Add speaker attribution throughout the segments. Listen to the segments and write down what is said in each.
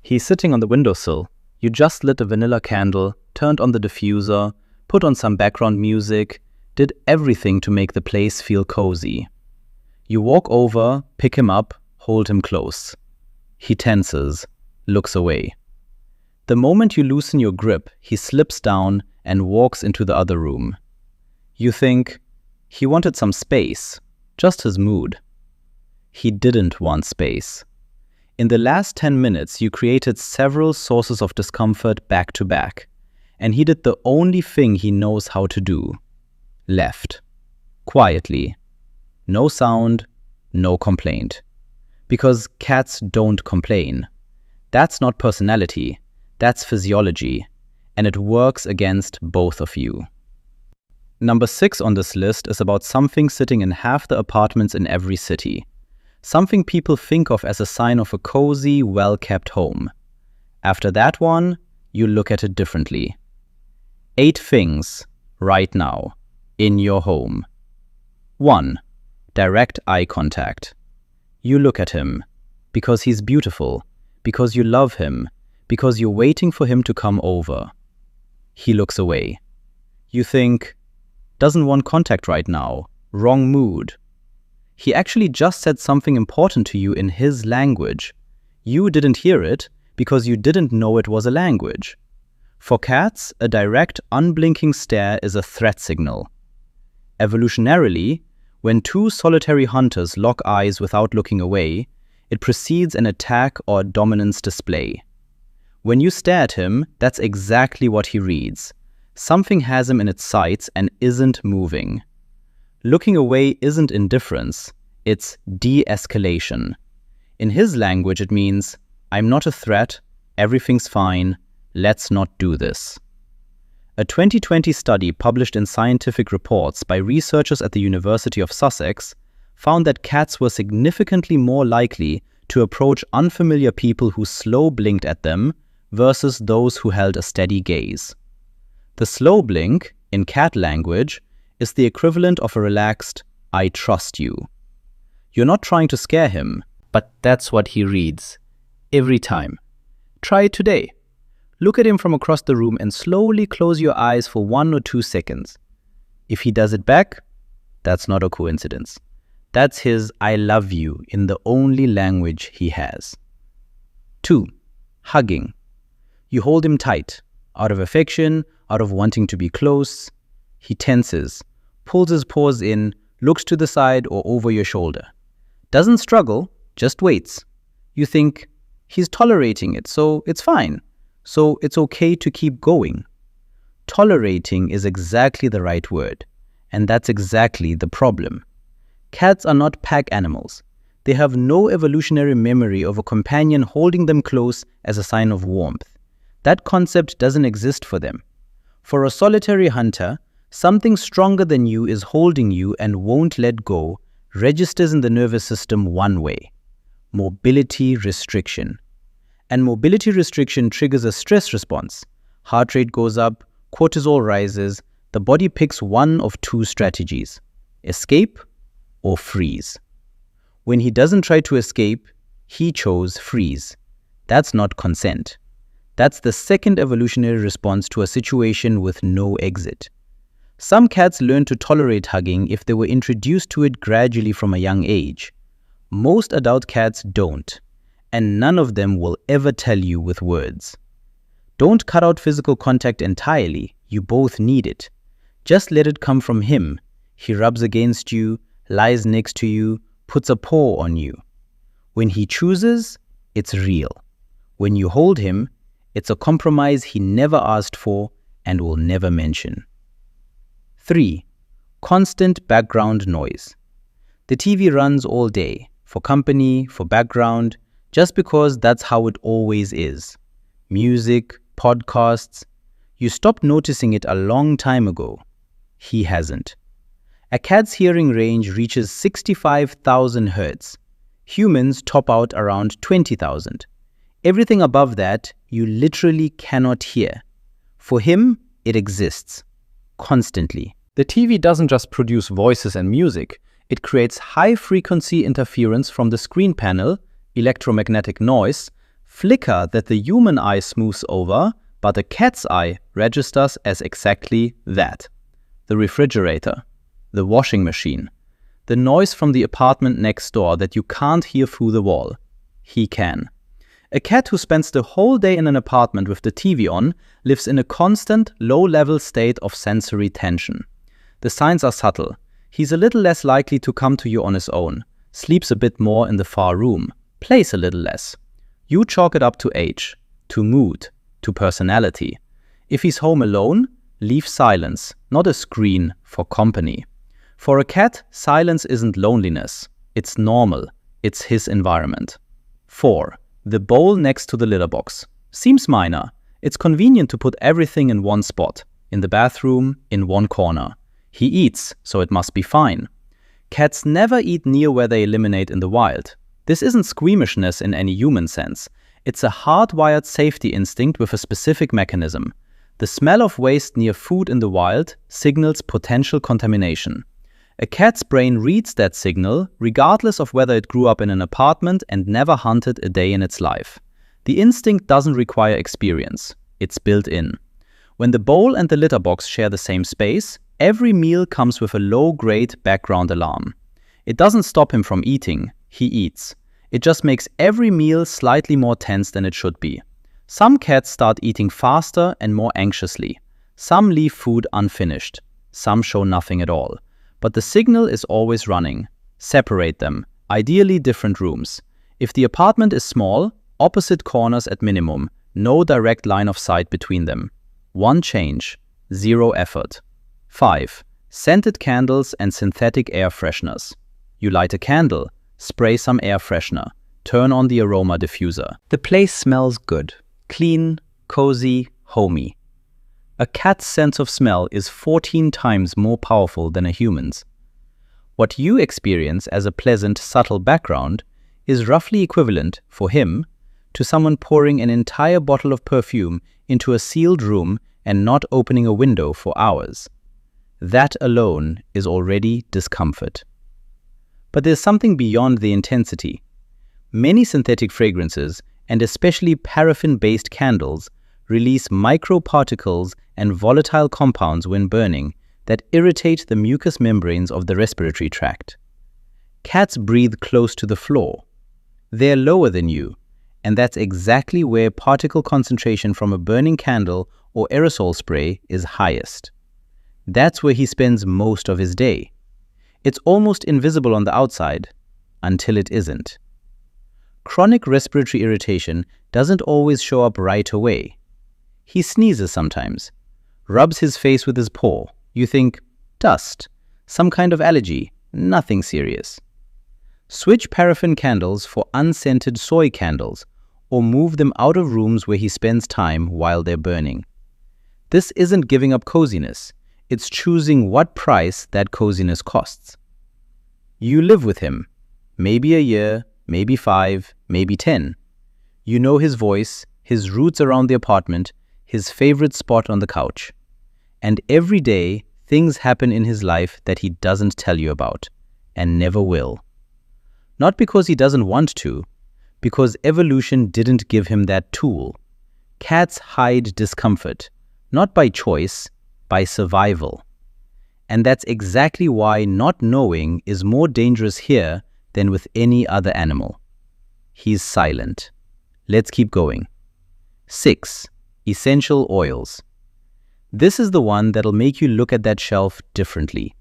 Speaker 1: He's sitting on the windowsill. You just lit a vanilla candle, turned on the diffuser, put on some background music, did everything to make the place feel cozy. You walk over, pick him up, hold him close. He tenses, looks away. The moment you loosen your grip, he slips down and walks into the other room. You think, he wanted some space, just his mood. He didn't want space. In the last 10 minutes, you created several sources of discomfort back to back, and he did the only thing he knows how to do. Left. Quietly. No sound, no complaint. Because cats don't complain. That's not personality, that's physiology, and it works against both of you. Number 6 on this list is about something sitting in half the apartments in every city. Something people think of as a sign of a cozy, well-kept home. After that one, you look at it differently. 8 things, right now, in your home. 1. Direct eye contact. You look at him, because he's beautiful, because you love him, because you're waiting for him to come over. He looks away. You think, doesn't want contact right now, wrong mood. He actually just said something important to you in his language. You didn't hear it because you didn't know it was a language. For cats, a direct, unblinking stare is a threat signal. Evolutionarily, when two solitary hunters lock eyes without looking away, it precedes an attack or dominance display. When you stare at him, that's exactly what he reads. Something has him in its sights and isn't moving. Looking away isn't indifference, it's de-escalation. In his language it means, I'm not a threat, everything's fine, let's not do this. A 2020 study published in Scientific Reports by researchers at the University of Sussex found that cats were significantly more likely to approach unfamiliar people who slow blinked at them versus those who held a steady gaze. The slow blink, in cat language, is the equivalent of a relaxed, I trust you. You're not trying to scare him, but that's what he reads. Every time. Try it today. Look at him from across the room and slowly close your eyes for 1 or 2 seconds. If he does it back, that's not a coincidence. That's his I love you in the only language he has. 2. Hugging. You hold him tight, out of affection, out of wanting to be close. He tenses, pulls his paws in, looks to the side or over your shoulder. Doesn't struggle, just waits. You think, he's tolerating it, so it's fine. So it's okay to keep going. Tolerating is exactly the right word, and that's exactly the problem. Cats are not pack animals. They have no evolutionary memory of a companion holding them close as a sign of warmth. That concept doesn't exist for them. For a solitary hunter, something stronger than you is holding you and won't let go registers in the nervous system one way: mobility restriction. And mobility restriction triggers a stress response. Heart rate goes up, cortisol rises, the body picks one of 2 strategies: escape or freeze. When he doesn't try to escape, he chose freeze. That's not consent. That's the second evolutionary response to a situation with no exit. Some cats learn to tolerate hugging if they were introduced to it gradually from a young age. Most adult cats don't, and none of them will ever tell you with words. Don't cut out physical contact entirely, you both need it. Just let it come from him. He rubs against you, lies next to you, puts a paw on you. When he chooses, it's real. When you hold him, it's a compromise he never asked for and will never mention. 3. Constant background noise. The TV runs all day, for company, for background, just because that's how it always is. Music, podcasts. You stopped noticing it a long time ago. He hasn't. A cat's hearing range reaches 65,000 Hz. Humans top out around 20,000. Everything above that, you literally cannot hear. For him, it exists. Constantly. The TV doesn't just produce voices and music. It creates high-frequency interference from the screen panel, electromagnetic noise, flicker that the human eye smooths over, but a cat's eye registers as exactly that. The refrigerator, the washing machine, the noise from the apartment next door that you can't hear through the wall. He can. A cat who spends the whole day in an apartment with the TV on lives in a constant, low-level state of sensory tension. The signs are subtle. He's a little less likely to come to you on his own, sleeps a bit more in the far room, plays a little less. You chalk it up to age, to mood, to personality. If he's home alone, leave silence, not a screen for company. For a cat, silence isn't loneliness. It's normal. It's his environment. 4. The bowl next to the litter box. Seems minor. It's convenient to put everything in one spot. In the bathroom, in one corner. He eats, so it must be fine. Cats never eat near where they eliminate in the wild. This isn't squeamishness in any human sense. It's a hardwired safety instinct with a specific mechanism. The smell of waste near food in the wild signals potential contamination. A cat's brain reads that signal regardless of whether it grew up in an apartment and never hunted a day in its life. The instinct doesn't require experience. It's built in. When the bowl and the litter box share the same space, every meal comes with a low-grade background alarm. It doesn't stop him from eating. He eats. It just makes every meal slightly more tense than it should be. Some cats start eating faster and more anxiously. Some leave food unfinished. Some show nothing at all. But the signal is always running. Separate them, ideally different rooms. If the apartment is small, opposite corners at minimum, no direct line of sight between them. One change, 0 effort. 5. Scented candles and synthetic air fresheners. You light a candle, spray some air freshener, turn on the aroma diffuser. The place smells good, clean, cozy, homey. A cat's sense of smell is 14 times more powerful than a human's. What you experience as a pleasant, subtle background is roughly equivalent, for him, to someone pouring an entire bottle of perfume into a sealed room and not opening a window for hours. That alone is already discomfort. But there's something beyond the intensity. Many synthetic fragrances, and especially paraffin-based candles, release microparticles and volatile compounds when burning that irritate the mucous membranes of the respiratory tract. Cats breathe close to the floor. They're lower than you, and that's exactly where particle concentration from a burning candle or aerosol spray is highest. That's where he spends most of his day. It's almost invisible on the outside, until it isn't. Chronic respiratory irritation doesn't always show up right away. He sneezes sometimes, rubs his face with his paw. You think, dust, some kind of allergy, nothing serious. Switch paraffin candles for unscented soy candles, or move them out of rooms where he spends time while they're burning. This isn't giving up coziness. It's choosing what price that coziness costs. You live with him, maybe a year, maybe 5, maybe 10. You know his voice, his routes around the apartment, his favorite spot on the couch. And every day, things happen in his life that he doesn't tell you about, and never will. Not because he doesn't want to, because evolution didn't give him that tool. Cats hide discomfort, not by choice, by survival. And that's exactly why not knowing is more dangerous here than with any other animal. He's silent. Let's keep going. 6. Essential oils. This is the one that'll make you look at that shelf differently.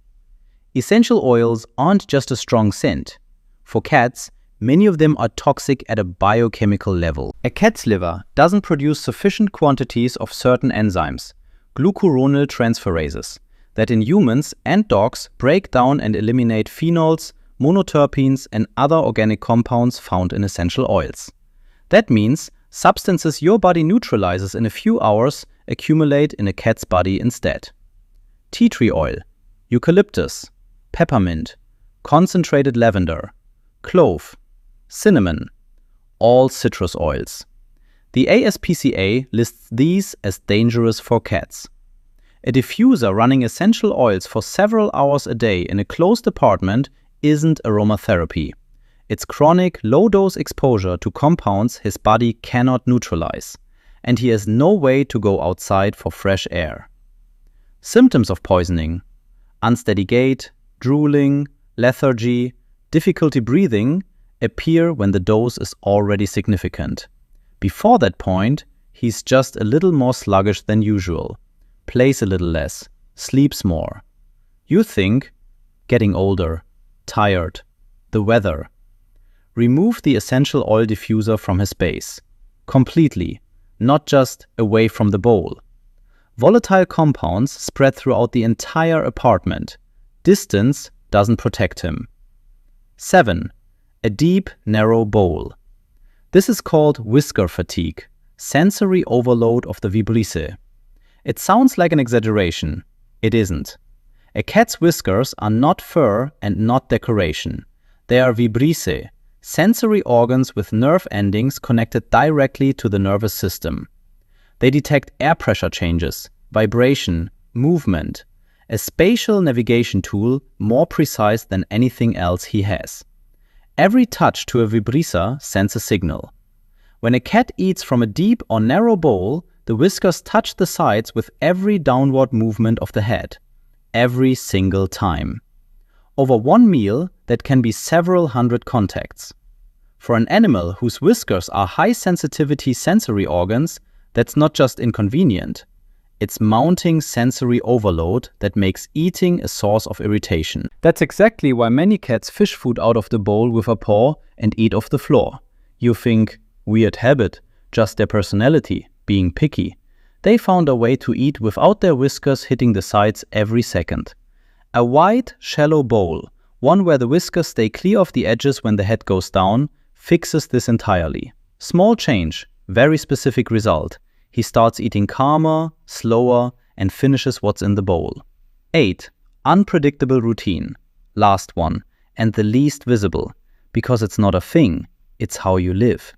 Speaker 1: Essential oils aren't just a strong scent. For cats, many of them are toxic at a biochemical level. A cat's liver doesn't produce sufficient quantities of certain enzymes, glucuronal transferases, that in humans and dogs break down and eliminate phenols, monoterpenes, and other organic compounds found in essential oils. That means substances your body neutralizes in a few hours accumulate in a cat's body instead. Tea tree oil, eucalyptus, peppermint, concentrated lavender, clove, cinnamon, all citrus oils. The ASPCA lists these as dangerous for cats. A diffuser running essential oils for several hours a day in a closed apartment isn't aromatherapy. It's chronic, low-dose exposure to compounds his body cannot neutralize, and he has no way to go outside for fresh air. Symptoms of poisoning: unsteady gait, drooling, lethargy, difficulty breathing appear when the dose is already significant. Before that point, he's just a little more sluggish than usual, plays a little less, sleeps more. You think, getting older, tired, the weather. Remove the essential oil diffuser from his base, completely, not just away from the bowl. Volatile compounds spread throughout the entire apartment. Distance doesn't protect him. 7. A deep, narrow bowl. This is called whisker fatigue, sensory overload of the vibrissae. It sounds like an exaggeration. It isn't. A cat's whiskers are not fur and not decoration. They are vibrissae, sensory organs with nerve endings connected directly to the nervous system. They detect air pressure changes, vibration, movement, a spatial navigation tool more precise than anything else he has. Every touch to a vibrissa sends a signal. When a cat eats from a deep or narrow bowl, the whiskers touch the sides with every downward movement of the head. Every single time. Over one meal, that can be several hundred contacts. For an animal whose whiskers are high-sensitivity sensory organs, that's not just inconvenient. It's mounting sensory overload that makes eating a source of irritation. That's exactly why many cats fish food out of the bowl with a paw and eat off the floor. You think, weird habit, just their personality, being picky. They found a way to eat without their whiskers hitting the sides every second. A wide, shallow bowl, one where the whiskers stay clear of the edges when the head goes down, fixes this entirely. Small change, very specific result. He starts eating calmer, slower, and finishes what's in the bowl. 8. Unpredictable routine. Last one, and the least visible, because it's not a thing, it's how you live.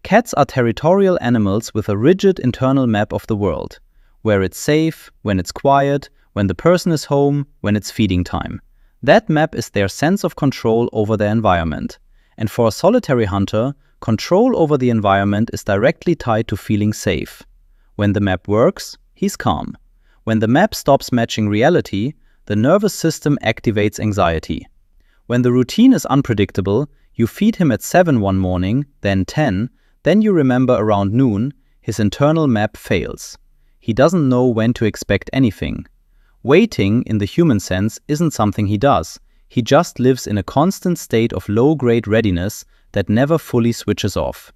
Speaker 1: Cats are territorial animals with a rigid internal map of the world, where it's safe, when it's quiet, when the person is home, when it's feeding time. That map is their sense of control over their environment. And for a solitary hunter, control over the environment is directly tied to feeling safe. When the map works, he's calm. When the map stops matching reality, the nervous system activates anxiety. When the routine is unpredictable, you feed him at 7 one morning, then 10, then you remember around noon, his internal map fails. He doesn't know when to expect anything. Waiting, in the human sense, isn't something he does. He just lives in a constant state of low-grade readiness that never fully switches off.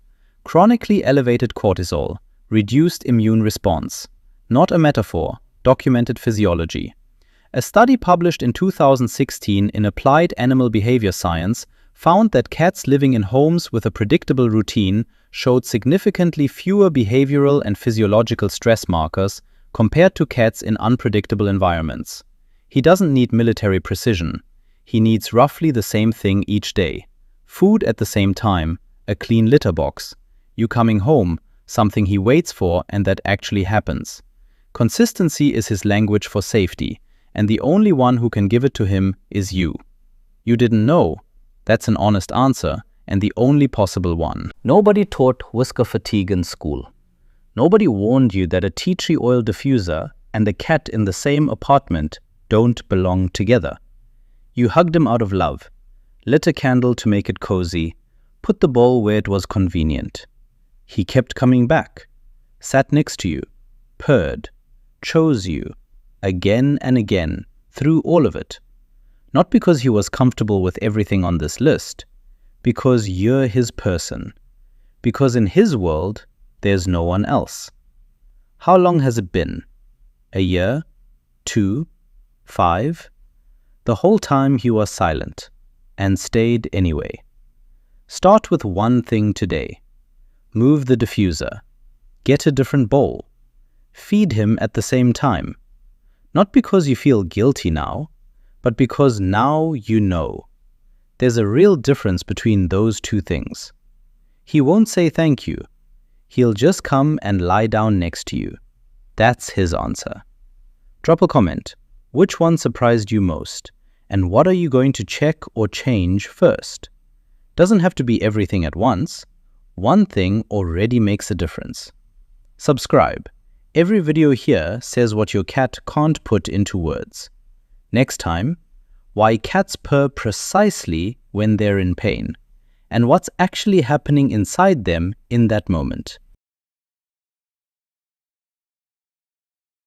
Speaker 1: Chronically elevated cortisol, reduced immune response. Not a metaphor, documented physiology. A study published in 2016 in Applied Animal Behavior Science found that cats living in homes with a predictable routine showed significantly fewer behavioral and physiological stress markers compared to cats in unpredictable environments. He doesn't need military precision. He needs roughly the same thing each day. Food at the same time, a clean litter box. You coming home, something he waits for and that actually happens. Consistency is his language for safety, and the only one who can give it to him is you. You didn't know? That's an honest answer, and the only possible one. Nobody taught whisker fatigue in school. Nobody warned you that a tea tree oil diffuser and a cat in the same apartment don't belong together. You hugged him out of love, lit a candle to make it cozy, put the bowl where it was convenient. He kept coming back, sat next to you, purred, chose you, again and again, through all of it. Not because he was comfortable with everything on this list, because you're his person. Because in his world, there's no one else. How long has it been? A year? 2? 5? The whole time he was silent, and stayed anyway. Start with one thing today. Move the diffuser. Get a different bowl. Feed him at the same time. Not because you feel guilty now, but because now you know. There's a real difference between those two things. He won't say thank you. He'll just come and lie down next to you. That's his answer. Drop a comment. Which one surprised you most? And what are you going to check or change first? Doesn't have to be everything at once. One thing already makes a difference. Subscribe. Every video here says what your cat can't put into words. Next time, why cats purr precisely when they're in pain, and what's actually happening inside them in that moment.